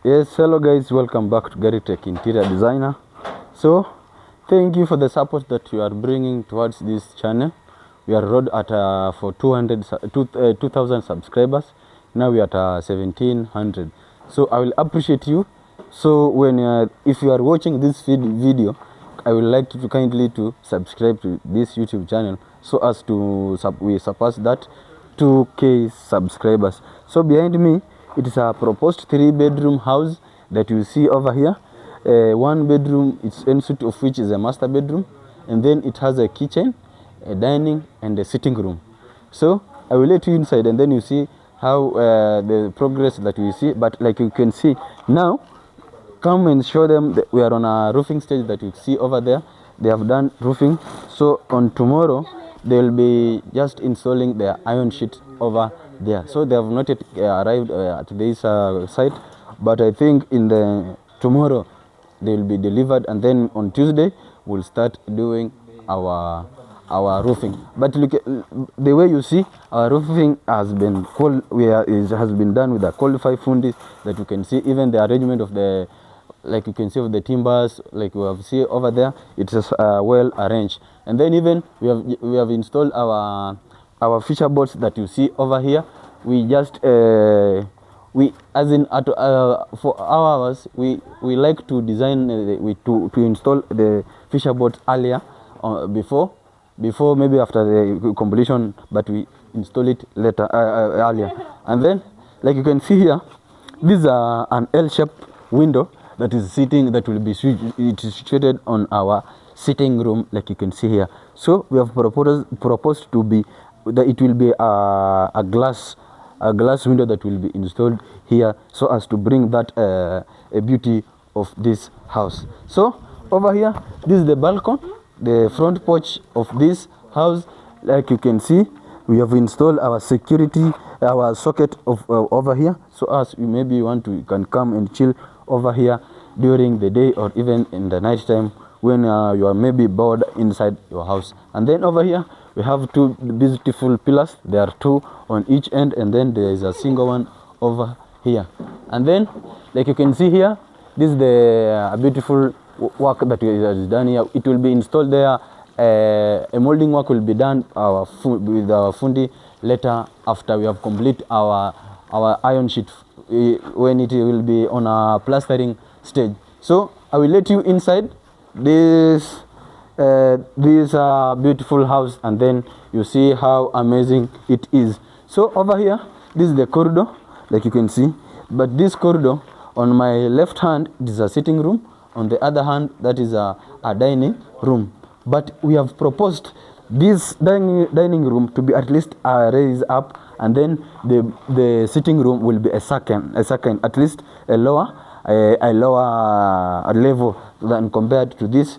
Yes, hello guys, welcome back to Gary Tech Interior Designer. So, thank you for the support that you are bringing towards this channel. We are road at for 2,000 subscribers. Now we are at 1,700. So I will appreciate you. So when if you are watching this video, I would like you to kindly to subscribe to this YouTube channel so as to we surpass that 2K subscribers. So behind me, it is a proposed 3-bedroom house that you see over here. 1 bedroom, its ensuite of which is a master bedroom, and then it has a kitchen, a dining, and a sitting room. So I will let you inside, and then you see how the progress that we see. But like you can see now, come and show them that we are on a roofing stage that you see over there. They have done roofing, so on tomorrow they will be just installing their iron sheet over there. So they have not yet arrived at this site, but I think in the tomorrow they will be delivered, and then on Tuesday we'll start doing our roofing. But look, the way you see, our roofing has been has been done with a qualified fundi that you can see. Even the arrangement of the, like you can see, of the timbers, like we have seen over there, it is well arranged. And then even we have installed our fisher boards that you see over here. We just we, as in for ours, we like to design to install the fisher boards earlier, before maybe after the completion, but we install it later, earlier. And then, like you can see here, this is an L-shaped window that is sitting, that will be it is situated on our sitting room, like you can see here. So we have proposed to be that it will be a glass window that will be installed here, so as to bring that a beauty of this house. So over here, this is the balcony, the front porch of this house. Like you can see, we have installed our security, our socket of over here, so as you maybe you can come and chill over here during the day, or even in the night time when you are maybe bored inside your house. And then over here we have 2 beautiful pillars. There are 2 on each end, and then there is a single one over here. And then, like you can see here, this is the beautiful work that is done here. It will be installed there. A molding work will be done with our fundi later, after we have complete our iron sheet, when it will be on a plastering stage. So I will let you inside this beautiful house, and then you see how amazing it is. So over here, this is the corridor, like you can see. But this corridor, on my left hand, it is a sitting room. On the other hand, that is a dining room. But we have proposed this dining room to be at least raised up, and then the sitting room will be a second, at least a lower level than compared to this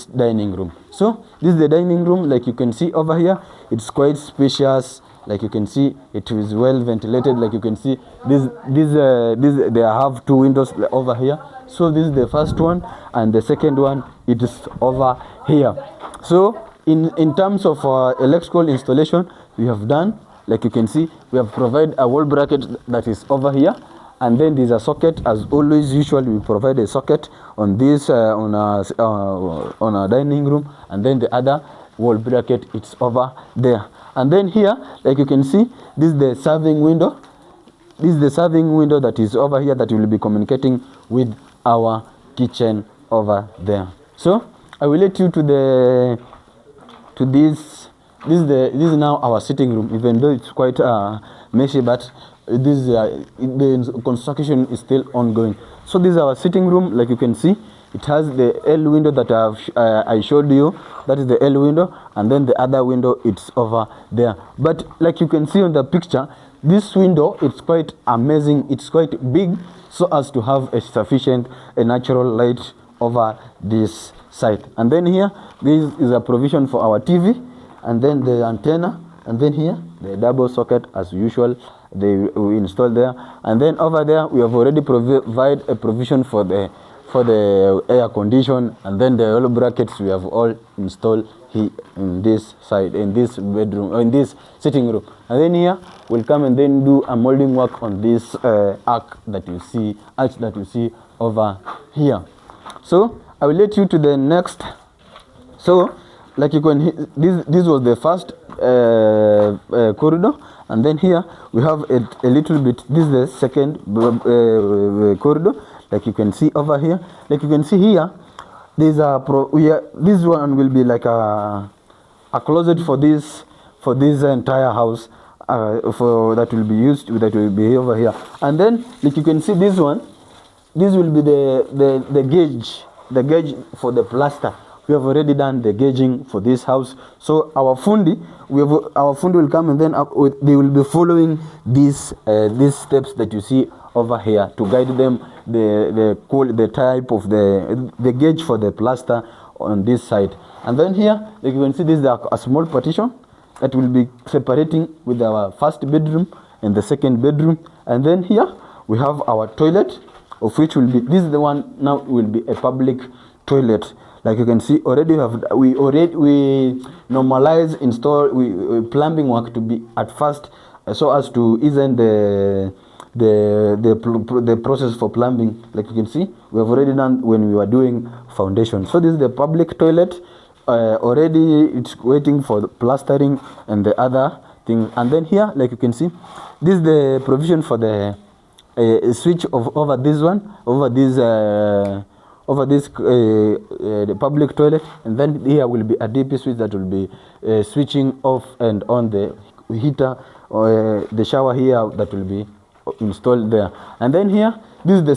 dining room. So this is the dining room, like you can see over here. It's quite spacious, like you can see. It is well ventilated, like you can see. This they have 2 windows over here. So this is the first one, and the second one, it is over here. So in terms of electrical installation, we have done, like you can see, we have provided a wall bracket that is over here. And then there's a socket, as always. Usually we provide a socket on this on a dining room, and then the other wall bracket, it's over there. And then here, like you can see, this is the serving window. This is the serving window that is over here, that will be communicating with our kitchen over there. So I will let you to this. This is now our sitting room, even though it's quite messy, but the construction is still ongoing. So this is our sitting room, like you can see. It has the L window that I showed you. That is the L window, and then the other window, it's over there. But like you can see on the picture, this window, it's quite amazing. It's quite big, so as to have a sufficient natural light over this site. And then here, this is a provision for our TV, and then the antenna, and then here the double socket, as usual, we installed there. And then over there, we have already provided a provision for the for the air condition, and then the all brackets we have all installed here in this side, in this bedroom, or in this sitting room. And then here we'll come and then do a molding work on this arch that you see over here. So I will let you to the next. So like you can, this was the first corridor, and then here we have a little bit. This is the second corridor. Like you can see over here, like you can see here, there's this one will be like a closet for this entire house, for that will be used, that will be over here. And then like you can see this one, this will be the gauge for the plaster. We have already done the gauging for this house. So our fundi will come, and then they will be following these steps that you see over here to guide them the type of the gauge for the plaster on this side. And then here, like you can see, this is a small partition that will be separating with our first bedroom and the second bedroom. And then here we have our toilet, of which will be, this is the one now will be a public toilet. Like you can see, already we normalize plumbing work to be at first, so as to ease the process for plumbing. Like you can see, we have already done when we were doing foundation. So this is the public toilet. Already it's waiting for the plastering and the other thing. And then here, like you can see, this is the provision for the switch over this one, over this the public toilet. And then here will be a DP switch that will be switching off and on the heater, or the shower here that will be installed there. And then here, this is the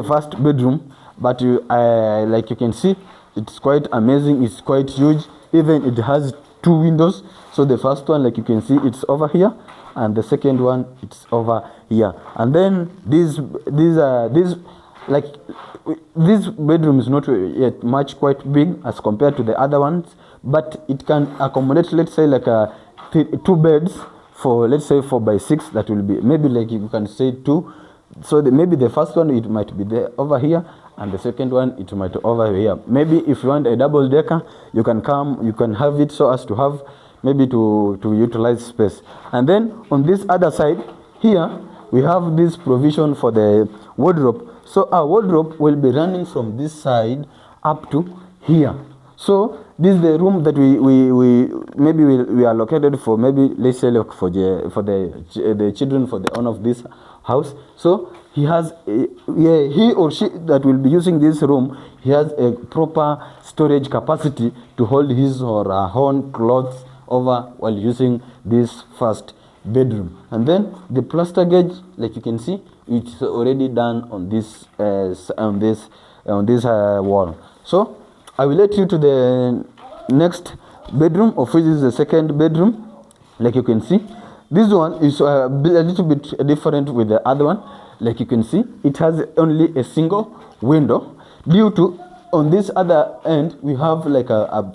first bedroom, but like you can see, it's quite amazing. It's quite huge. Even it has 2 windows. So the first one, like you can see, it's over here, and the second one, it's over here. And then this bedroom is not yet much quite big as compared to the other ones, but it can accommodate, let's say, like 2 beds for, let's say, 4 by 6. That will be maybe, like you can say, 2. So maybe the first one, it might be there over here, and the second one, it might be over here. Maybe if you want a double decker, you can have it so as to have, maybe to utilize space. And then on this other side here, we have this provision for the wardrobe. So our wardrobe will be running from this side up to here. So this is the room that we are located for, maybe let's say, look, for the children, for the owner of this house. So he has he or she that will be using this room, he has a proper storage capacity to hold his or her own clothes over while using this first bedroom. And then the plaster gauge, like you can see, it's already done on this wall. So I will let you to the next bedroom, of which is the second bedroom. Like you can see, this one is a little bit different with the other one. Like you can see, it has only a single window, due to on this other end we have like a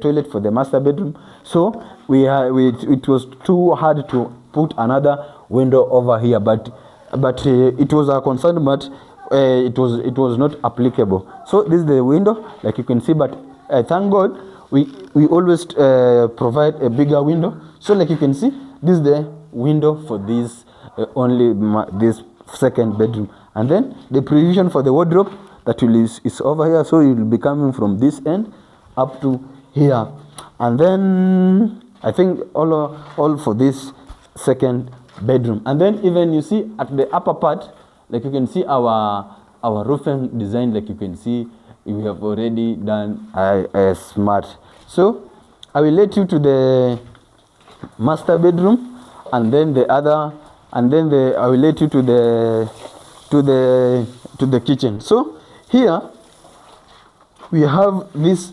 toilet for the master bedroom. So it was too hard to put another window over here, but it was a concern, but it was not applicable. So this is the window, like you can see, but thank God we always provide a bigger window. So like you can see, this is the window for this this second bedroom. And then the provision for the wardrobe that is over here, so it will be coming from this end up to here. And then I think all for this second bedroom. And then even you see at the upper part, like you can see our roofing design, like you can see we have already done smart. So I will let you to the master bedroom, and then I will let you to the kitchen. So here we have this.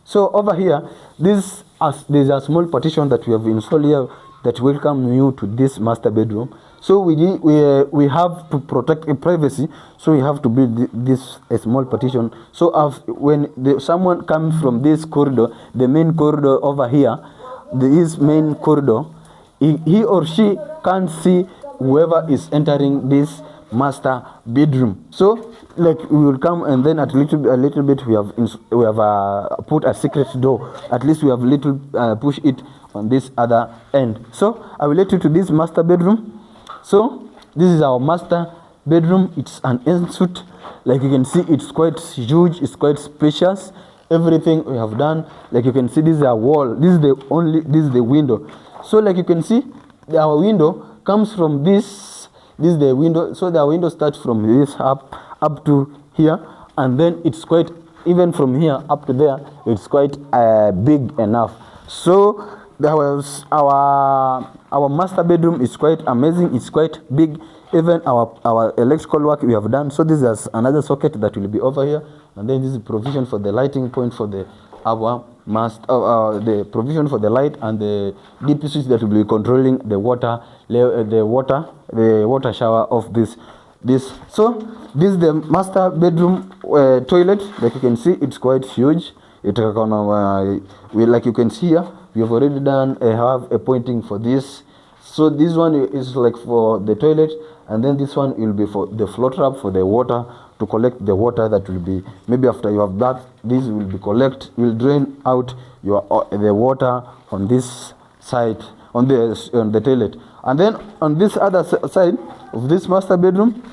So over here, there's a small partition that we have installed here that welcome you to this master bedroom. So we have to protect privacy, so we have to build a small partition. So when someone comes from this corridor, the main corridor over here, this main corridor, he or she can't see whoever is entering this master bedroom. So like we will come, and then at a little bit we have put a secret door. At least we have push it on this other end. So I will let you to this master bedroom. So this is our master bedroom. It's an ensuite. Like you can see, it's quite huge, it's quite spacious. Everything we have done, like you can see, this is a wall, this is the window. So like you can see, our window comes from this is the window. So the window starts from this up to here, and then it's quite, even from here up to there, it's quite big enough. So our master bedroom is quite amazing, it's quite big. Even our electrical work we have done. So this is another socket that will be over here, and then this is provision for the lighting point for the the provision for the light, and the DP switch that will be controlling the water shower of this. So this is the master bedroom toilet. Like you can see, it's quite huge. Like you can see here, we have already done have a pointing for this. So this one is like for the toilet, and then this one will be for the flow trap for the water, to collect the water that will be, maybe after you have that, this will drain out the water on this side, on the toilet. And then on this other side of this master bedroom,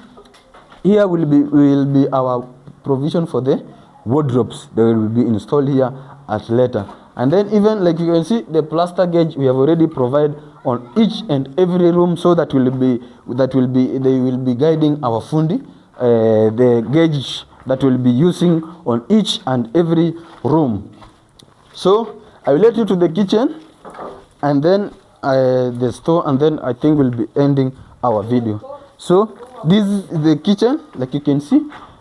here will be our provision for the wardrobes. They will be installed here at later. And then even like you can see, the plaster gauge we have already provided on each and every room, so they will be guiding our fundi the gauge that will be using on each and every room. So I will let you to the kitchen, and then the store, and then I think we'll be ending our video. So this is the kitchen. Like you can see,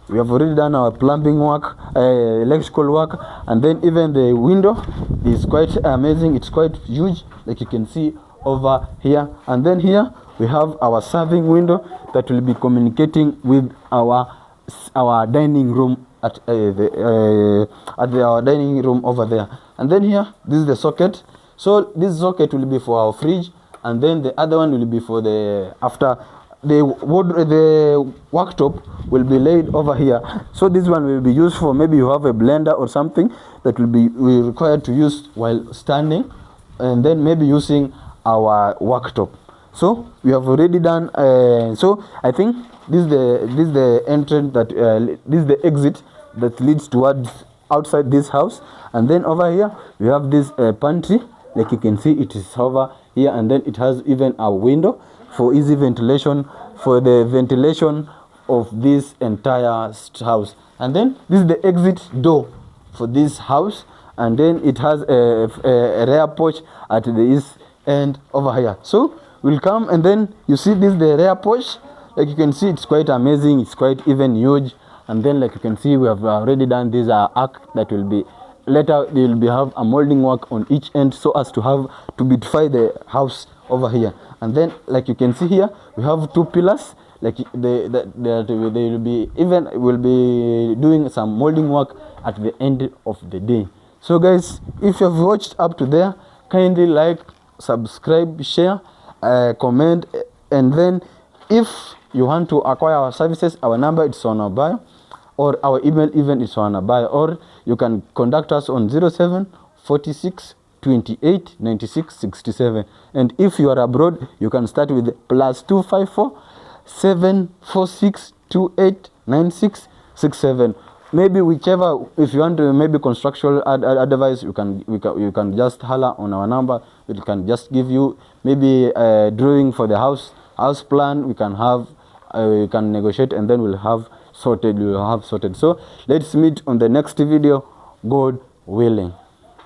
we have already done our plumbing work, electrical work, and then even the window is quite amazing. It's quite huge, like you can see over here. And then here we have our serving window that will be communicating with our dining room at our dining room over there. And then here, this is the socket. So this socket will be for our fridge, and then the other one will be for the the worktop will be laid over here. So this one will be used for, maybe you have a blender or something that will be required to use while standing, and then maybe using our worktop. So we have already done. So I think this is the entrance that this is the exit that leads towards outside this house. And then over here we have this pantry. Like you can see, it is over here, and then it has even a window for easy ventilation, for the ventilation of this entire house. And then this is the exit door for this house, and then it has a rear porch at the east end over here. So we'll come, and then you see this is the rear porch. Like you can see, it's quite amazing, it's quite even huge. And then like you can see, we have already done this arc that will be later, they will have a molding work on each end, so as to have to beautify the house over here. And then like you can see here, we have two pillars. Like they will be doing some molding work at the end of the day. So guys, if you have watched up to there, kindly like, subscribe, share, comment, and then if you want to acquire our services, our number is on our bio, or our email even is on our bio, or you can contact us on 07 46 28 96 67. And if you are abroad, you can start with +254 746 28 96 67. Maybe whichever, if you want to maybe construction advice, you can just holler on our number. We can just give you maybe a drawing for the house plan. We can have we can negotiate, and then we'll have sorted. So let's meet on the next video, God willing.